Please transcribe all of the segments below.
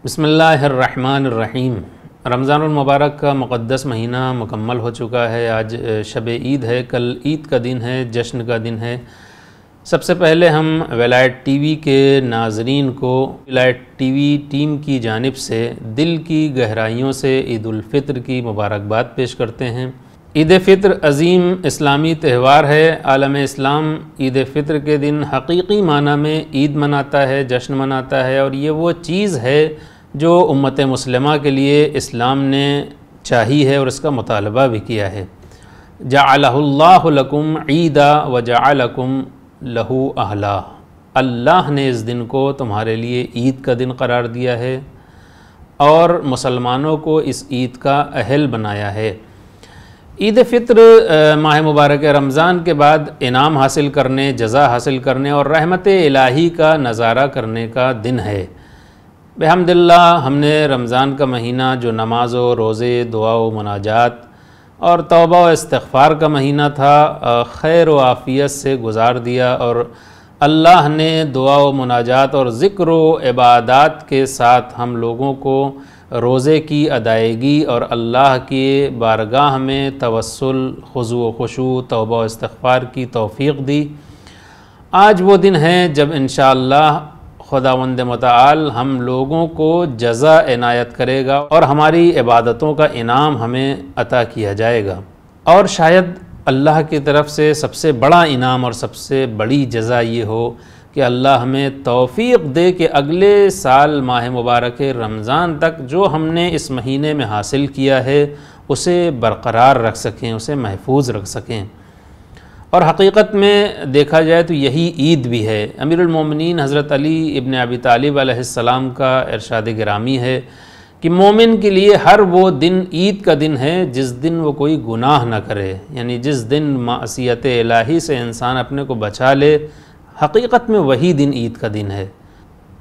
بسم اللہ الرحمن الرحیم۔ رمضان المبارک کا مقدس مہینہ مکمل ہو چکا ہے۔ آج شب عید ہے، کل عید کا دن ہے، جشن کا دن ہے۔ سب سے پہلے ہم ولایت ٹی وی کے ناظرین کو ولایت ٹی وی ٹیم کی جانب سے دل کی گہرائیوں سے عید الفطر کی مبارکباد پیش کرتے ہیں۔ عید فطر عظیم اسلامی تہوار ہے۔ عالم اسلام عید فطر کے دن حقیقی معنی میں عید مناتا ہے، جشن مناتا ہے، اور یہ وہ چیز ہے جو امت مسلمہ کے لیے اسلام نے چاہی ہے اور اس کا مطالبہ بھی کیا ہے۔ جعلہ اللہ لکم عیدا وجعلکم لہ اہلا، اللہ نے اس دن کو تمہارے لیے عید کا دن قرار دیا ہے اور مسلمانوں کو اس عید کا اہل بنایا ہے۔ عید فطر ماہ مبارک رمضان کے بعد انعام حاصل کرنے، جزا حاصل کرنے اور رحمت الہی کا نظارہ کرنے کا دن ہے۔ بحمد اللہ ہم نے رمضان کا مہینہ جو نماز و روزے، دعا و مناجات اور توبہ و استغفار کا مہینہ تھا، خیر و عافیت سے گزار دیا، اور اللہ نے دعا و مناجات اور ذکر و عبادات کے ساتھ ہم لوگوں کو روزے کی ادائیگی اور اللہ کی بارگاہ میں توسل، خضوع و خشوع، توبہ و استغفار کی توفیق دی۔ آج وہ دن ہے جب انشاءاللہ خداوند متعال ہم لوگوں کو جزا عنایت کرے گا اور ہماری عبادتوں کا انعام ہمیں عطا کیا جائے گا، اور شاید اللہ کی طرف سے سب سے بڑا انعام اور سب سے بڑی جزا یہ ہو کہ اللہ ہمیں توفیق دے کہ اگلے سال ماہ مبارک رمضان تک جو ہم نے اس مہینے میں حاصل کیا ہے اسے برقرار رکھ سکیں، اسے محفوظ رکھ سکیں۔ اور حقیقت میں دیکھا جائے تو یہی عید بھی ہے۔ امیر المومنین حضرت علی ابن ابی طالب علیہ السلام کا ارشاد گرامی ہے کہ مومن کے لیے ہر وہ دن عید کا دن ہے جس دن وہ کوئی گناہ نہ کرے، یعنی جس دن معصیت الہی سے انسان اپنے کو بچا لے، حقیقت میں وہی دن عید کا دن ہے۔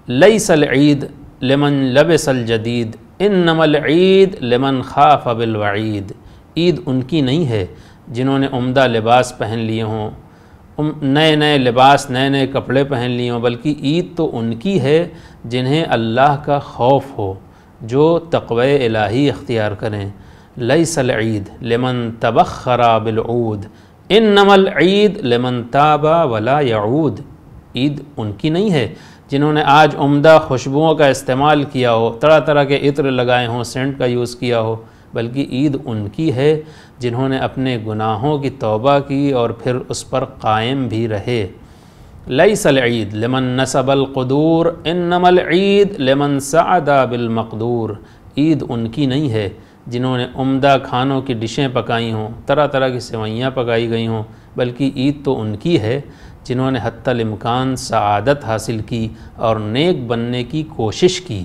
لیس العید لمن لبس الجدید انما العید لمن خاف بالوعید، عید ان کی نہیں ہے جنہوں نے عمدہ لباس پہن لیے ہوں، نئے نئے لباس، نئے نئے کپڑے پہن لیے ہوں، بلکہ عید تو ان کی ہے جنہیں اللہ کا خوف ہو، جو تقوی الہی اختیار کریں۔ لیس العید لمن تبخر بالعود انما العید لمن تاب ولا یعود، عید ان کی نہیں ہے جنہوں نے آج عمدہ خوشبوؤں کا استعمال کیا ہو، طرح طرح کے عطر لگائے ہوں، سینٹ کا یوز کیا ہو، بلکہ عید ان کی ہے جنہوں نے اپنے گناہوں کی توبہ کی اور پھر اس پر قائم بھی رہے۔ لیس العید لمن نصب القدور انما العید لمن سعد بالمقدور، عید ان کی نہیں ہے جنہوں نے عمدہ کھانوں کی ڈشیں پکائی ہوں، طرح طرح کی سوئیاں پکائی گئی ہوں، بلکہ عید تو ان کی ہے جنہوں نے حتی الامکان سعادت حاصل کی اور نیک بننے کی کوشش کی۔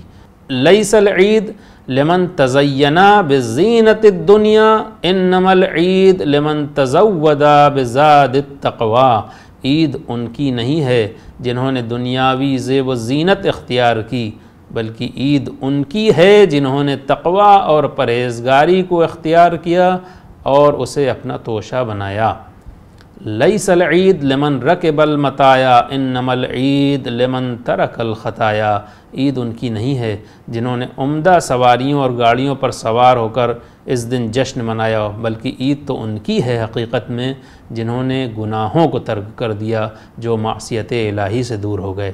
لیس العید لمن تزینا بزینت الدنیا انما العید لمن تزود بزاد التقوی، عید ان کی نہیں ہے جنہوں نے دنیاوی زیب و زینت اختیار کی، بلکہ عید ان کی ہے جنہوں نے تقوی اور پرہیزگاری کو اختیار کیا اور اسے اپنا توشہ بنایا۔ لیس العید لمن رکب المطایا انما العید لمن ترک الخطایا، عید ان کی نہیں ہے جنہوں نے عمدہ سواریوں اور گاڑیوں پر سوار ہو کر اس دن جشن منایا ہو، بلکہ عید تو ان کی ہے حقیقت میں جنہوں نے گناہوں کو ترک کر دیا، جو معصیت الہی سے دور ہو گئے۔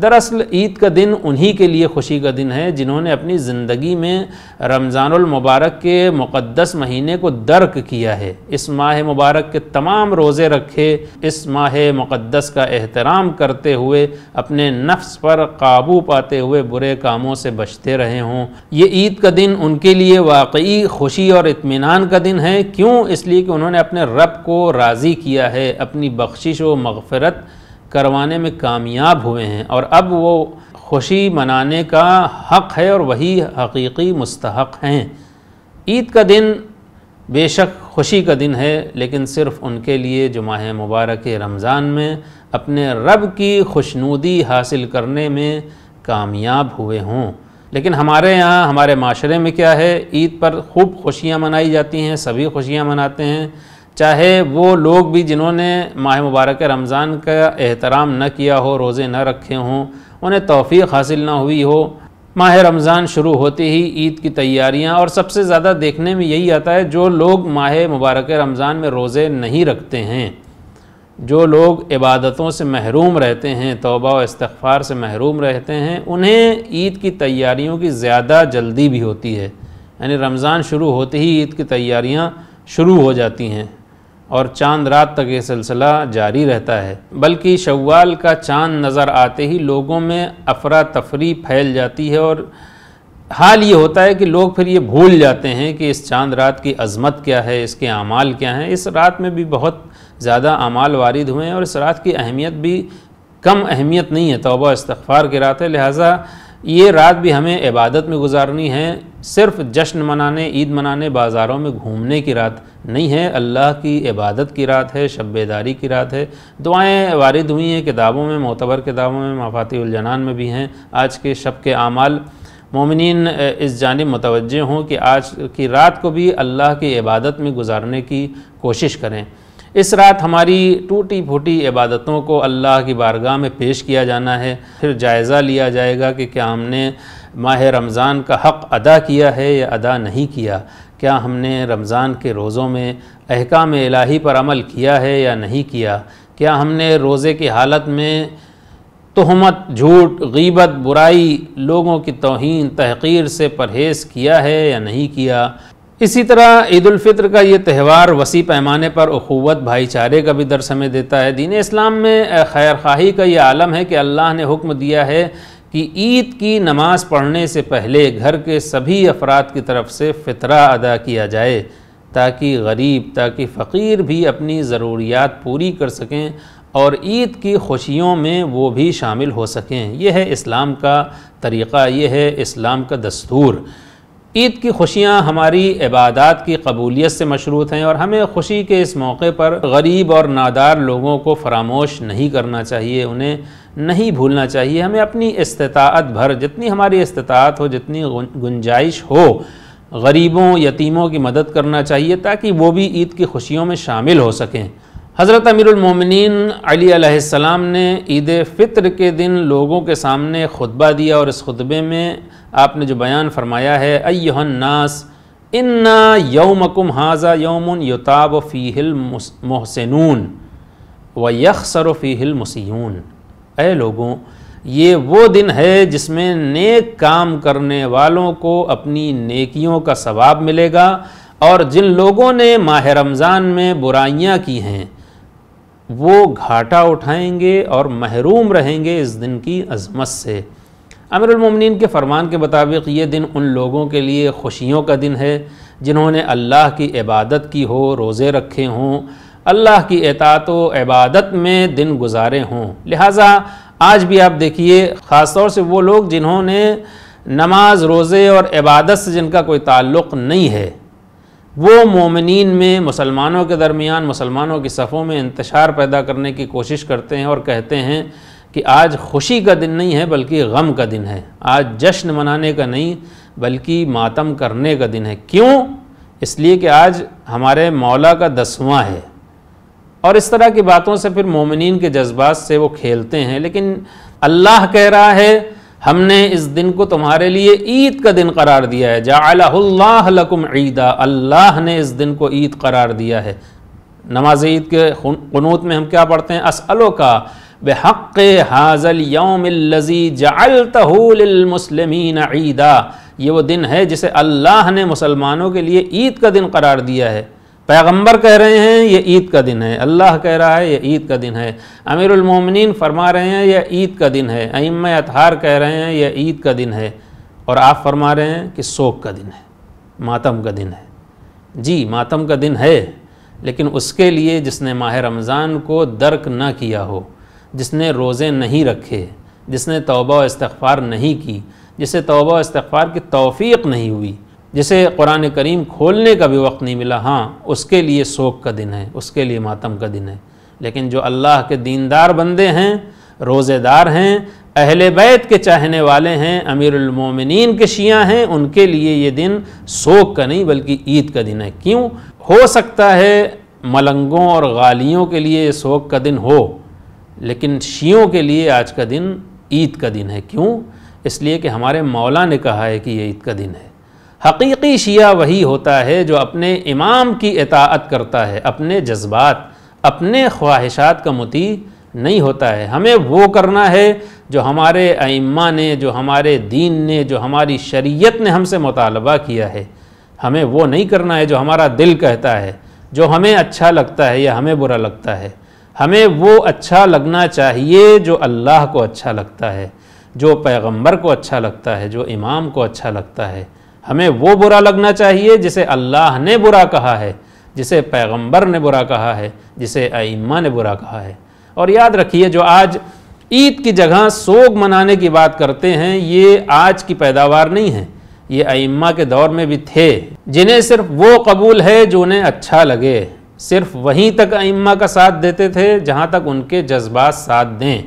دراصل عید کا دن انہی کے لیے خوشی کا دن ہے جنہوں نے اپنی زندگی میں رمضان المبارک کے مقدس مہینے کو درک کیا ہے، اس ماہ مبارک کے تمام روزے رکھے، اس ماہ مقدس کا احترام کرتے ہوئے اپنے نفس پر قابو پاتے ہوئے برے کاموں سے بچتے رہے ہوں۔ یہ عید کا دن ان کے لیے واقعی خوشی اور اطمینان کا دن ہے۔ کیوں؟ اس لیے کہ انہوں نے اپنے رب کو راضی کیا ہے، اپنی بخشش و مغفرت کروانے میں کامیاب ہوئے ہیں، اور اب وہ خوشی منانے کا حق ہے اور وہی حقیقی مستحق ہیں۔ عید کا دن بے شک خوشی کا دن ہے، لیکن صرف ان کے لیے جو ماہ مبارک رمضان میں اپنے رب کی خوشنودی حاصل کرنے میں کامیاب ہوئے ہوں۔ لیکن ہمارے یہاں، ہمارے معاشرے میں کیا ہے، عید پر خوب خوشیاں منائی جاتی ہیں، سبھی خوشیاں مناتے ہیں، چاہے وہ لوگ بھی جنہوں نے ماہ مبارک رمضان کا احترام نہ کیا ہو، روزے نہ رکھے ہوں، انہیں توفیق حاصل نہ ہوئی ہو، ماہ رمضان شروع ہوتے ہی عید کی تیاریاں، اور سب سے زیادہ دیکھنے میں یہی آتا ہے جو لوگ ماہ مبارک رمضان میں روزے نہیں رکھتے ہیں، جو لوگ عبادتوں سے محروم رہتے ہیں، توبہ و استغفار سے محروم رہتے ہیں، انہیں عید کی تیاریوں کی زیادہ جلدی بھی ہوتی ہے۔ یعنی رمضان شروع ہوتے ہی عید کی تیاریاں شروع ہو جاتی ہیں اور چاند رات تک یہ سلسلہ جاری رہتا ہے، بلکہ شوال کا چاند نظر آتے ہی لوگوں میں افراتفری پھیل جاتی ہے، اور حال یہ ہوتا ہے کہ لوگ پھر یہ بھول جاتے ہیں کہ اس چاند رات کی عظمت کیا ہے، اس کے اعمال کیا ہیں۔ اس رات میں بھی بہت زیادہ اعمال وارد ہوئے ہیں اور اس رات کی اہمیت بھی کم اہمیت نہیں ہے، توبہ استغفار کی رات ہے، لہٰذا یہ رات بھی ہمیں عبادت میں گزارنی ہے، صرف جشن منانے، عید منانے، بازاروں میں گھومنے کی رات نہیں ہے، اللہ کی عبادت کی رات ہے، شب بیداری کی رات ہے۔ دعائیں وارد ہوئی ہیں کتابوں میں، معتبر کتابوں میں، مفاتیح الجنان میں بھی ہیں۔ آج کے شب کے اعمال مومنین اس جانب متوجہ ہوں کہ آج کی رات کو بھی اللہ کی عبادت میں گزارنے کی کوشش کریں۔ اس رات ہماری ٹوٹی پھوٹی عبادتوں کو اللہ کی بارگاہ میں پیش کیا جانا ہے، پھر جائزہ لیا جائے گا کہ کیا ہم نے ماہ رمضان کا حق ادا کیا ہے یا ادا نہیں کیا، کیا ہم نے رمضان کے روزوں میں احکام الہی پر عمل کیا ہے یا نہیں کیا، کیا ہم نے روزے کی حالت میں تہمت، جھوٹ، غیبت، برائی، لوگوں کی توہین، تحقیر سے پرہیز کیا ہے یا نہیں کیا۔ اسی طرح عید الفطر کا یہ تہوار وسیع پیمانے پر اخوت، بھائی چارے کا بھی درس ہمیں دیتا ہے۔ دین اسلام میں خیر خواہی کا یہ عالم ہے کہ اللہ نے حکم دیا ہے کہ عید کی نماز پڑھنے سے پہلے گھر کے سبھی افراد کی طرف سے فطرہ ادا کیا جائے، تاکہ غریب، تاکہ فقیر بھی اپنی ضروریات پوری کر سکیں اور عید کی خوشیوں میں وہ بھی شامل ہو سکیں۔ یہ ہے اسلام کا طریقہ، یہ ہے اسلام کا دستور۔ عید کی خوشیاں ہماری عبادات کی قبولیت سے مشروط ہیں، اور ہمیں خوشی کے اس موقع پر غریب اور نادار لوگوں کو فراموش نہیں کرنا چاہیے، انہیں نہیں بھولنا چاہیے۔ ہمیں اپنی استطاعت بھر، جتنی ہماری استطاعت ہو، جتنی گنجائش ہو، غریبوں، یتیموں کی مدد کرنا چاہیے تاکہ وہ بھی عید کی خوشیوں میں شامل ہو سکیں۔ حضرت امیر المومنین علی علیہ السلام نے عید فطر کے دن لوگوں کے سامنے خطبہ دیا، اور اس خطبے میں آپ نے جو بیان فرمایا ہے، ایھا الناس انا یومکم ھذا یوم یتاب فیہ المحسنون ویخسر فیہ المسیئون۔ اے لوگوں، یہ وہ دن ہے جس میں نیک کام کرنے والوں کو اپنی نیکیوں کا ثواب ملے گا، اور جن لوگوں نے ماہ رمضان میں برائیاں کی ہیں وہ گھاٹا اٹھائیں گے اور محروم رہیں گے اس دن کی عظمت سے۔ امیر المومنین کے فرمان کے مطابق یہ دن ان لوگوں کے لیے خوشیوں کا دن ہے جنہوں نے اللہ کی عبادت کی ہو، روزے رکھے ہوں، اللہ کی اطاعت و عبادت میں دن گزارے ہوں۔ لہٰذا آج بھی آپ دیکھیے، خاص طور سے وہ لوگ جنہوں نے نماز، روزے اور عبادت سے جن کا کوئی تعلق نہیں ہے، وہ مومنین میں، مسلمانوں کے درمیان، مسلمانوں کی صفوں میں انتشار پیدا کرنے کی کوشش کرتے ہیں اور کہتے ہیں کہ آج خوشی کا دن نہیں ہے بلکہ غم کا دن ہے، آج جشن منانے کا نہیں بلکہ ماتم کرنے کا دن ہے۔ کیوں؟ اس لیے کہ آج ہمارے مولا کا 10واں ہے، اور اس طرح کی باتوں سے پھر مومنین کے جذبات سے وہ کھیلتے ہیں۔ لیکن اللہ کہہ رہا ہے ہم نے اس دن کو تمہارے لیے عید کا دن قرار دیا ہے، جعلہ اللہ لکم عیدا، اللہ نے اس دن کو عید قرار دیا ہے۔ نماز عید کے قنوت میں ہم کیا پڑھتے ہیں؟ اسألک بحق ھذا اليوم الذی جعلتہ للمسلمین عیدا۔ یہ وہ دن ہے جسے اللہ نے مسلمانوں کے لیے عید کا دن قرار دیا ہے۔ پیغمبر کہہ رہے ہیں یہ عید کا دن ہے، اللہ کہہ رہا ہے یہ عید کا دن ہے، امیر المومنین فرما رہے ہیں یہ عید کا دن ہے، ائمہ اطہار کہہ رہے ہیں یہ عید کا دن ہے، اور آپ فرما رہے ہیں کہ سوگ کا دن ہے، ماتم کا دن ہے۔ جی ماتم کا دن ہے، لیکن اس کے لیے جس نے ماہ رمضان کو درک نہ کیا ہو، جس نے روزے نہیں رکھے، جس نے توبہ و استغفار نہیں کی، جسے توبہ و استغفار کی توفیق نہیں ہوئی، جسے قرآن کریم کھولنے کا بھی وقت نہیں ملا، ہاں اس کے لیے سوگ کا دن ہے، اس کے لیے ماتم کا دن ہے۔ لیکن جو اللہ کے دیندار بندے ہیں، روزے دار ہیں، اہل بیت کے چاہنے والے ہیں، امیر المومنین کے شیعہ ہیں، ان کے لیے یہ دن سوگ کا نہیں بلکہ عید کا دن ہے۔ کیوں؟ ہو سکتا ہے ملنگوں اور غالیوں کے لیے یہ سوگ کا دن ہو، لیکن شیعوں کے لیے آج کا دن عید کا دن ہے۔ کیوں؟ اس لیے کہ ہمارے مولا نے کہا ہے کہ یہ عید کا دن ہے۔ حقیقی شیعہ وہی ہوتا ہے جو اپنے امام کی اطاعت کرتا ہے، اپنے جذبات، اپنے خواہشات کا مطیع نہیں ہوتا ہے۔ ہمیں وہ کرنا ہے جو ہمارے ائمہ نے، جو ہمارے دین نے، جو ہماری شریعت نے ہم سے مطالبہ کیا ہے۔ ہمیں وہ نہیں کرنا ہے جو ہمارا دل کہتا ہے، جو ہمیں اچھا لگتا ہے یا ہمیں برا لگتا ہے۔ ہمیں وہ اچھا لگنا چاہیے جو اللہ کو اچھا لگتا ہے، جو پیغمبر کو اچھا لگتا ہے، جو امام کو اچھا لگتا ہے۔ ہمیں وہ برا لگنا چاہیے جسے اللہ نے برا کہا ہے، جسے پیغمبر نے برا کہا ہے، جسے ائمہ نے برا کہا ہے۔ اور یاد رکھیے جو آج عید کی جگہ سوگ منانے کی بات کرتے ہیں، یہ آج کی پیداوار نہیں ہے، یہ ائمہ کے دور میں بھی تھے، جنہیں صرف وہ قبول ہے جو انہیں اچھا لگے، صرف وہیں تک ائمہ کا ساتھ دیتے تھے جہاں تک ان کے جذبات ساتھ دیں۔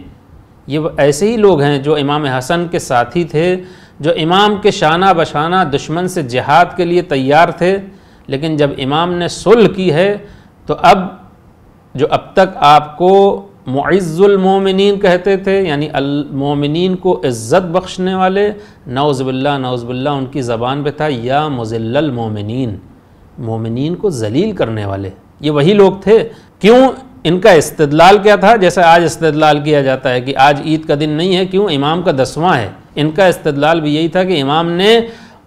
یہ ایسے ہی لوگ ہیں جو امام حسن کے ساتھی تھے، جو امام کے شانہ بشانہ دشمن سے جہاد کے لیے تیار تھے، لیکن جب امام نے صلح کی ہے تو اب تک آپ کو معز المومنین کہتے تھے، یعنی المومنین کو عزت بخشنے والے، نعوذ باللہ ان کی زبان پہ تھا یا مذل المومنین، مومنین کو ذلیل کرنے والے، یہ وہی لوگ تھے۔ کیوں؟ ان کا استدلال کیا تھا؟ جیسے آج استدلال کیا جاتا ہے کہ آج عید کا دن نہیں ہے، کیوں؟ امام کا 10واں ہے۔ ان کا استدلال بھی یہی تھا کہ امام نے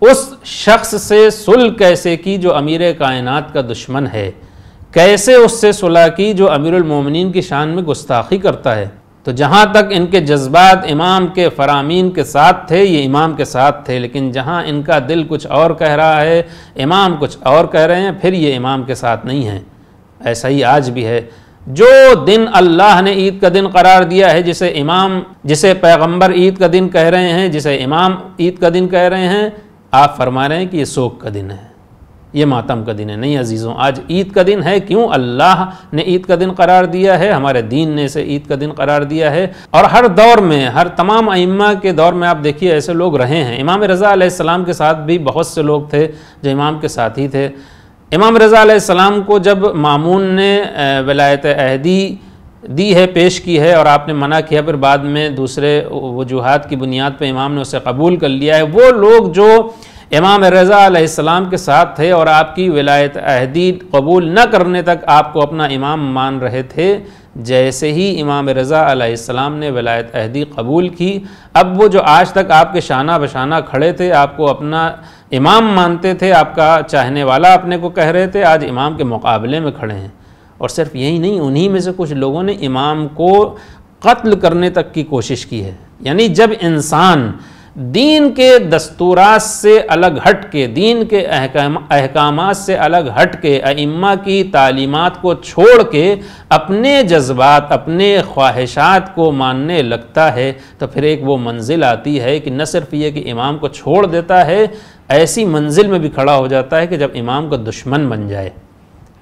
اس شخص سے صلح کیسے کی جو امیر کائنات کا دشمن ہے، کیسے اس سے صلح کی جو امیر المومنین کی شان میں گستاخی کرتا ہے۔ تو جہاں تک ان کے جذبات امام کے فرامین کے ساتھ تھے، یہ امام کے ساتھ تھے، لیکن جہاں ان کا دل کچھ اور کہہ رہا ہے، امام کچھ اور کہہ رہے ہیں، پھر یہ امام کے ساتھ نہیں ہیں۔ ایسا ہی آج بھی ہے۔ جو دن اللہ نے عید کا دن قرار دیا ہے، جسے پیغمبر عید کا دن کہہ رہے ہیں، جسے امام عید کا دن کہہ رہے ہیں، آپ فرما رہے ہیں کہ یہ سوگ کا دن ہے، یہ ماتم کا دن ہے۔ نہیں عزیزوں، آج عید کا دن ہے۔ کیوں؟ اللہ نے عید کا دن قرار دیا ہے، ہمارے دین نے اسے عید کا دن قرار دیا ہے۔ اور ہر دور میں، ہر تمام ائمہ کے دور میں آپ دیکھیے ایسے لوگ رہے ہیں۔ امام رضا علیہ السلام کے ساتھ بھی بہت سے لوگ تھے جو امام کے ساتھی تھے۔ امام رضا علیہ السلام کو جب مامون نے ولایت عہدی دی ہے، پیش کی ہے، اور آپ نے منع کیا، پھر بعد میں دوسرے وجوہات کی بنیاد پہ امام نے اسے قبول کر لیا ہے، وہ لوگ جو امام رضا علیہ السلام کے ساتھ تھے اور آپ کی ولایت عہدی قبول نہ کرنے تک آپ کو اپنا امام مان رہے تھے، جیسے ہی امام رضا علیہ السلام نے ولایت عہدی قبول کی، اب وہ جو آج تک آپ کے شانہ بشانہ کھڑے تھے، آپ کو اپنا امام مانتے تھے، آپ کا چاہنے والا اپنے کو کہہ رہے تھے، آج امام کے مقابلے میں کھڑے ہیں۔ اور صرف یہی نہیں، انہی میں سے کچھ لوگوں نے امام کو قتل کرنے تک کی کوشش کی ہے۔ یعنی جب انسان دین کے دستورات سے الگ ہٹ کے، دین کے احکامات سے الگ ہٹ کے، ائمہ کی تعلیمات کو چھوڑ کے اپنے جذبات، اپنے خواہشات کو ماننے لگتا ہے، تو پھر ایک وہ منزل آتی ہے کہ نہ صرف یہ کہ امام کو چھوڑ دیتا ہے، ایسی منزل میں بھی کھڑا ہو جاتا ہے کہ جب امام کا دشمن بن جائے۔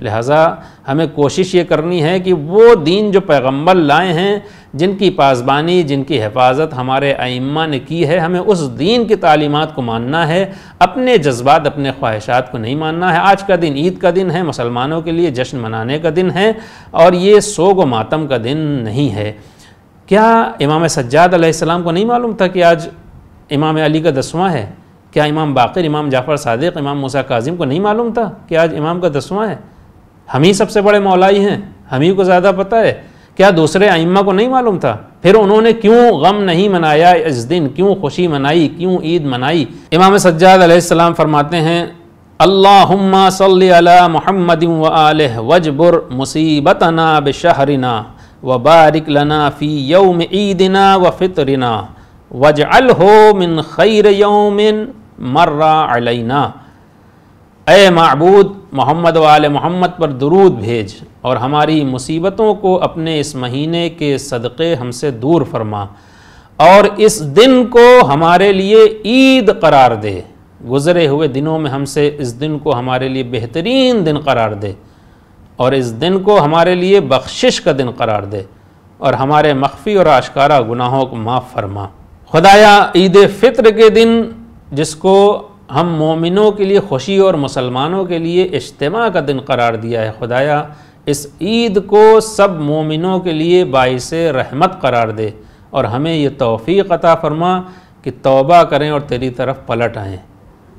لہٰذا ہمیں کوشش یہ کرنی ہے کہ وہ دین جو پیغمبر لائے ہیں، جن کی پاسبانی، جن کی حفاظت ہمارے ائمہ نے کی ہے، ہمیں اس دین کی تعلیمات کو ماننا ہے، اپنے جذبات، اپنے خواہشات کو نہیں ماننا ہے۔ آج کا دن عید کا دن ہے، مسلمانوں کے لیے جشن منانے کا دن ہے، اور یہ سوگ و ماتم کا دن نہیں ہے۔ کیا امام سجاد علیہ السلام کو نہیں معلوم تھا کہ آج امام علی کا 10واں ہے؟ کیا امام باقر، امام جعفر صادق، امام موسیٰ کاظم کو نہیں معلوم تھا کہ آج امام کا 10واں ہے؟ ہم ہی سب سے بڑے مولائی ہیں، ہم ہی کو زیادہ پتہ ہے۔ کیا دوسرے ائمہ کو نہیں معلوم تھا؟ پھر انہوں نے کیوں غم نہیں منایا اس دن، کیوں خوشی منائی، کیوں عید منائی؟ امام سجاد علیہ السلام فرماتے ہیں، اللہم صلی علی محمد وآلہ وجبر مصیبتنا بشہرنا وبارک لنا فی یوم عیدنا وفطرنا واجعلہ من خیر یوم مر علینا۔ اے معبود، محمد و آل محمد پر درود بھیج اور ہماری مصیبتوں کو اپنے اس مہینے کے صدقے ہم سے دور فرما، اور اس دن کو ہمارے لیے عید قرار دے، گزرے ہوئے دنوں میں ہم سے اس دن کو ہمارے لیے بہترین دن قرار دے، اور اس دن کو ہمارے لیے بخشش کا دن قرار دے، اور ہمارے مخفی اور آشکارا گناہوں کو معاف فرما۔ خدایا، عید فطر کے دن جس کو ہم مومنوں کے لیے خوشی اور مسلمانوں کے لیے اجتماع کا دن قرار دیا ہے، خدایا اس عید کو سب مومنوں کے لیے باعث رحمت قرار دے، اور ہمیں یہ توفیق عطا فرما کہ توبہ کریں اور تیری طرف پلٹ آئیں۔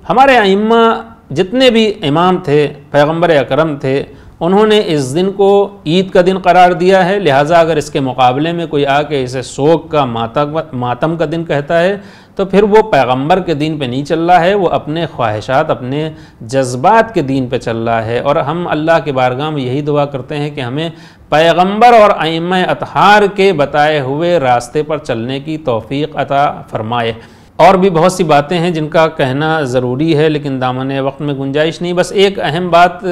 ہمارے ائمہ جتنے بھی امام تھے، پیغمبر اکرم تھے، انہوں نے اس دن کو عید کا دن قرار دیا ہے، لہٰذا اگر اس کے مقابلے میں کوئی آ کے اسے سوگ کا ماتم کا دن کہتا ہے تو پھر وہ پیغمبر کے دین پہ نہیں چل رہا ہے، وہ اپنے خواہشات، اپنے جذبات کے دین پہ چل رہا ہے۔ اور ہم اللہ کی بارگاہ میں یہی دعا کرتے ہیں کہ ہمیں پیغمبر اور ائمہ اطہار کے بتائے ہوئے راستے پر چلنے کی توفیق عطا فرمائے۔ اور بھی بہت سی باتیں ہیں جن کا کہنا ضروری ہے، لیکن دامن وقت میں گنجائش نہیں۔ بس ایک اہم بات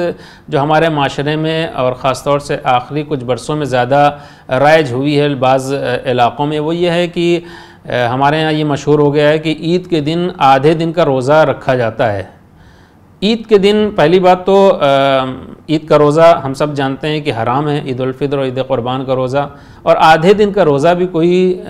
جو ہمارے معاشرے میں اور خاص طور سے آخری کچھ برسوں میں زیادہ رائج ہوئی ہے بعض علاقوں میں، وہ یہ ہے کہ ہمارے ہاں یہ مشہور ہو گیا ہے کہ عید کے دن آدھے دن کا روزہ رکھا جاتا ہے۔ عید کے دن پہلی بات تو عید کا روزہ ہم سب جانتے ہیں کہ حرام ہے، عید الفطر اور عید قربان کا روزہ، اور آدھے دن کا روزہ بھی کوئی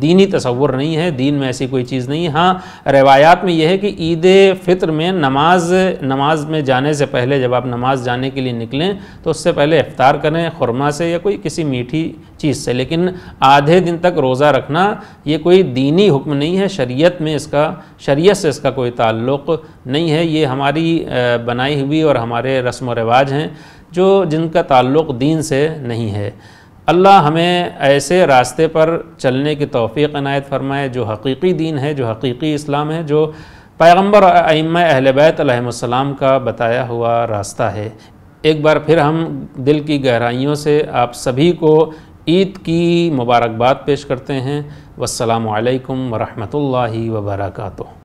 دینی تصور نہیں ہے، دین میں ایسی کوئی چیز نہیں ہے۔ ہاں روایات میں یہ ہے کہ عید فطر میں نماز میں جانے سے پہلے، جب آپ نماز جانے کے لیے نکلیں تو اس سے پہلے افطار کریں خرما سے یا کوئی کسی میٹھی چیز سے، لیکن آدھے دن تک روزہ رکھنا یہ کوئی دینی حکم نہیں ہے، شریعت سے اس کا کوئی تعلق نہیں ہے، یہ ہماری بنائی ہوئی اور ہمارے رسم و رواج ہیں جن کا تعلق دین سے نہیں ہے۔ اللہ ہمیں ایسے راستے پر چلنے کی توفیق عنایت فرمائے جو حقیقی دین ہے، جو حقیقی اسلام ہے، جو پیغمبر اور ائمہ اہل بیت علیہم السلام کا بتایا ہوا راستہ ہے۔ ایک بار پھر ہم دل کی گہرائیوں سے آپ سبھی کو عید کی مبارکباد پیش کرتے ہیں۔ والسلام علیکم ورحمۃ اللہ وبرکاتہ۔